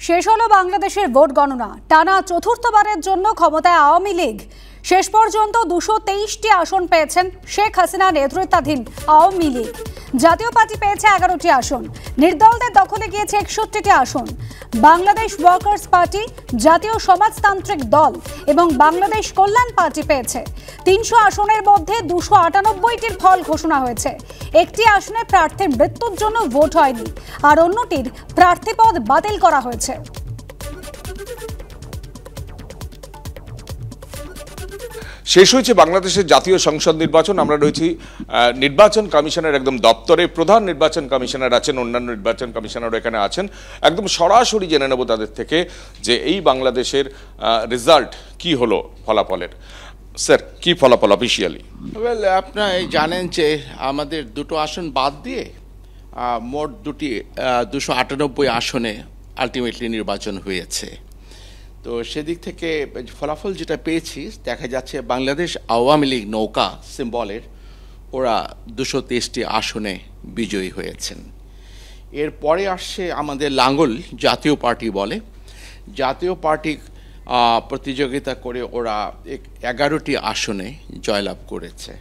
শেষ হলো বাংলাদেশের ভোট গণনা। টানা চতুর্থবারের জন্য ক্ষমতায় আওয়ামী লীগ। শেষ পর্যন্ত 223টি আসন পেয়েছেন শেখ হাসিনা নেতৃত্বাধীন আওয়ামী লীগ। জাতীয় পার্টি পেয়েছে 11টি আসন, নির্দলদের দখলে গিয়েছে 61টি আসন। বাংলাদেশ ওয়ার্কার্স পার্টি, জাতীয় সমাজতান্ত্রিক দল এবং বাংলাদেশ কল্যাণ পার্টি পেয়েছে 300 আসনের মধ্যে 298টির ফল ঘোষণা হয়েছে। একটি আসনে প্রার্থীর মৃত্যুর জন্য ভোট হয়নি, আর অন্যটির প্রার্থীপদ বাতিল করা হয়েছে। শেষ হয়েছে বাংলাদেশের জাতীয় সংসদ নির্বাচন। আমরা রয়েছি নির্বাচন কমিশনের একদম দপ্তরে। প্রধান নির্বাচন কমিশনার আছেন, অন্যান্য নির্বাচন কমিশনারও এখানে আছেন। একদম সরাসরি জেনে নেব তাদের থেকে যে এই বাংলাদেশের রেজাল্ট কি হলো ফলাফলের। স্যার, কি ফলাফল অফিসিয়ালি? আপনারা জানেন যে আমাদের দুটো আসন বাদ দিয়ে মোট 298 আসনে আলটিমেটলি নির্বাচন হয়েছে। তো সেদিক থেকে ফলাফল যেটা পেয়েছি, দেখা যাচ্ছে বাংলাদেশ আওয়ামী লীগ নৌকা সিম্বলের ওরা 223টি আসনে বিজয়ী হয়েছেন। এরপরে আসছে আমাদের লাঙ্গল জাতীয় পার্টি বলে। জাতীয় পার্টি প্রতিযোগিতা করে ওরা 11টি আসনে জয়লাভ করেছে।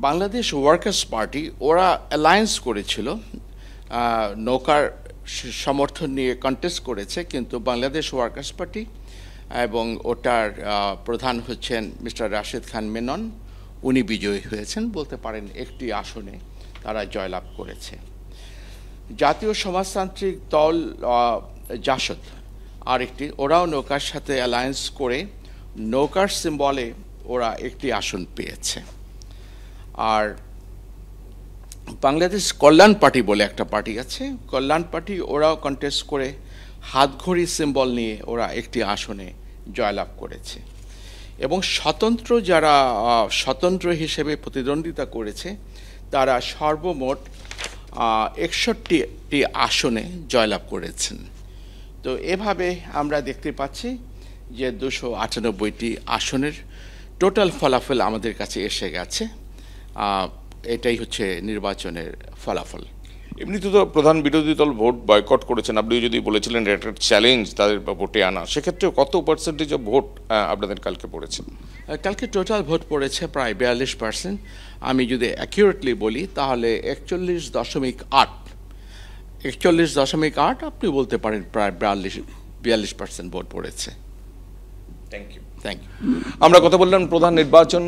বাংলাদেশ ওয়ার্কার্স পার্টি ওরা অ্যালায়েন্স করেছিল, নৌকার সমর্থন নিয়ে কন্টেস্ট করেছে, কিন্তু বাংলাদেশ ওয়ার্কার্স পার্টি এবং ওটার প্রধান হচ্ছেন মিস্টার রাশেদ খান মেনন, উনি বিজয়ী হয়েছেন। বলতে পারেন একটি আসনে তারা জয়লাভ করেছে। জাতীয় সমাজতান্ত্রিক দল জাসদ আরেকটি, ওরাও নৌকার সাথে অ্যালায়েন্স করে নৌকার সিম্বলে ওরা একটি আসন পেয়েছে। আর বাংলাদেশ কল্যাণ পার্টি বলে একটা পার্টি আছে, কল্যাণ পার্টি ওরাও কন্টেস্ট করে হাতঘড়ি সিম্বল নিয়ে ওরা একটি আসনে জয়লাভ করেছে। এবং যারা স্বতন্ত্র হিসেবে প্রতিদ্বন্দ্বিতা করেছে তারা সর্বমোট 61টি আসনে জয়লাভ করেছেন। তো এভাবে আমরা দেখতে পাচ্ছি যে 298টি আসনের টোটাল ফলাফল আমাদের কাছে এসে গেছে। এটাই হচ্ছে নির্বাচনের ফলাফল। এমনিতে তো প্রধান বিরোধী দল ভোট বয়কট করেছেন। আপনি যদি বলেছিলেন এটা চ্যালেঞ্জ তাদের ভোটে আনা, সেক্ষেত্রে কত পার্সেন্টেজ ভোট আপনাদের কালকে পড়েছে? কালকে টোটাল ভোট পড়েছে প্রায় 42%। আমি যদি অ্যাকিউরেটলি বলি তাহলে 41.8 আপনি বলতে পারেন প্রায় 42% ভোট পড়েছে। Thank you. আমরা কথা বললাম প্রধান নির্বাচন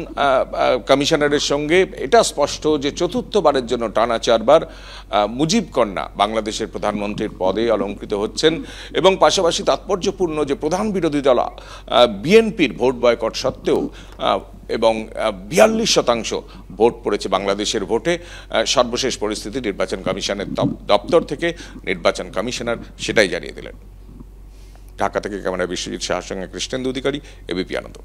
কমিশনারের সঙ্গে। এটা স্পষ্ট যে চতুর্থবারের জন্য টানা 4 বার মুজিব কন্যা বাংলাদেশের প্রধানমন্ত্রীর পদে অলঙ্কৃত হচ্ছেন, এবং পাশাপাশি তাৎপর্যপূর্ণ যে প্রধান বিরোধী দল বিএনপির ভোট বয়কট সত্ত্বেও এবং 42% ভোট পড়েছে বাংলাদেশের ভোটে। সর্বশেষ পরিস্থিতি নির্বাচন কমিশনের দপ্তর থেকে নির্বাচন কমিশনার সেটাই জানিয়ে দিলেন। ঢাকা থেকে ক্যামেরা বিশ্বজিৎ শাহের সঙ্গে কৃষ্ণেন্দু অধিকারী, এবিপি আনন্দ।